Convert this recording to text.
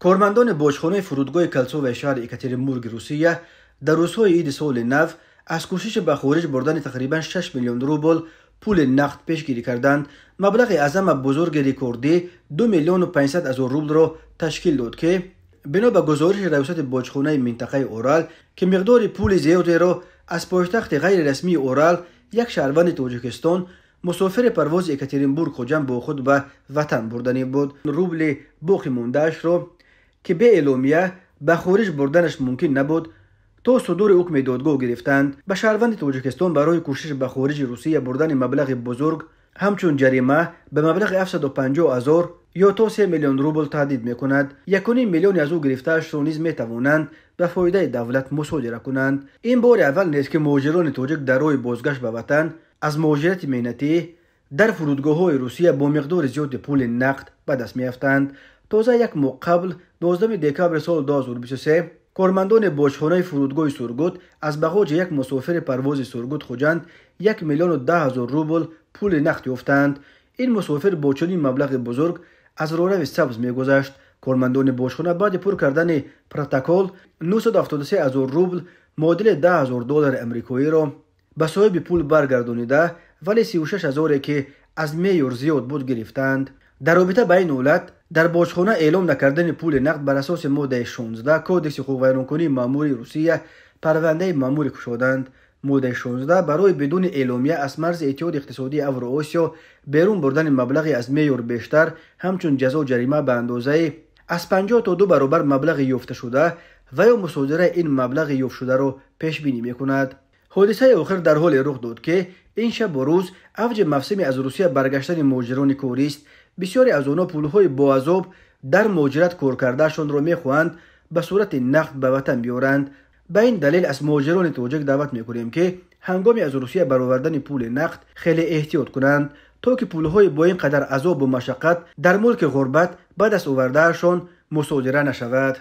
کارمندان باشخانه فرودگاه کلسوف شهر یکاترینبورگ روسیه در روزهای عید سال نو از کوشش به خارج بردن تقریبا 6 میلیون روبل پول نقد پیشگیری کردند. مبلغ اعظم بزرگ رکوردی 2 میلیون و 500 هزار روبل را تشکیل داد که بنا به گزارش رئیست باشخانه منطقه اورال که مقدار پول زیادی را از پایتخت غیر رسمی اورال یک شهروند تاجیکستان مسافر پرواز یکاترینبورگ خوجم با خود به وطن بردنی بود. روبل باقی موندهش را که به اعلامیه به خارج بردنش ممکن نبود تا صدور حکم دادگاه گرفتند. به شهروند تاجیکستان برای کوشش به خارج روسیه بردن مبلغ بزرگ همچون جریمه به مبلغ 750,000 یا تا 3 میلیون روبل تهدید میکند. 1.5 میلیون از او گرفتهاش را نیز میتوانند به فایده دولت مصادره کنند. این بار اول نیست که مهاجران تاجیک در راه بازگشت به وطن از مهاجرت مهنتی در فرودگاه‌های روسیه با مقدار زیاد پول نقد به دست میافتند. تازه یک ماه قبل 12 دکبر سال 2023 کارمندان باشخانه فرودگاه سورگوت از بغاج یک مسافر پرواز سورگوت خوجند 1,10,000 روبل پول نقد یافتند. این مسافر با چنین مبلغ بزرگ از راهرو سبز میگذشت. کارمندان باشخانه بعد پر کردن پروتکل 973,000 روبل معادل 10,000 دلار امریکایی را به صاحب پول برگردانیده، ولی 36,000 که از معیار زیاد بود گرفتند. در رابطه با این حالت در باشخانه اعلام نکردن پول نقد بر اساس ماده 16 کودکس حقوق ویرانکنی ماموری روسیه پرونده ماموری گشودند. ماده 16 برای بدون اعلامیه از مرز اتحاد اقتصادی اوراسیا بیرون بردن مبلغی از معیار بیشتر همچون جزا جریمه به اندازه از 50 تا 2 برابر مبلغ یافته شده و یا مصادره این مبلغ یافت شده را پیش بینی میکند. حادثه آخر در حال رخ داد که این شب و روز اوج موسمی از روسیه برگشتن مهاجران کاری است. بسیاری از آنها پولهای با عذاب در مهاجرت کار کردهشان را میخواهند به صورت نقد به وطن بیارند. به این دلیل از مهاجران تاجیک دعوت میکنیم که هنگامی از روسیه برآوردن پول نقد خیلی احتیاط کنند تا که پولهای با این قدر عذاب و مشقت در ملک غربت به دست آوردهشان مصادره نشود.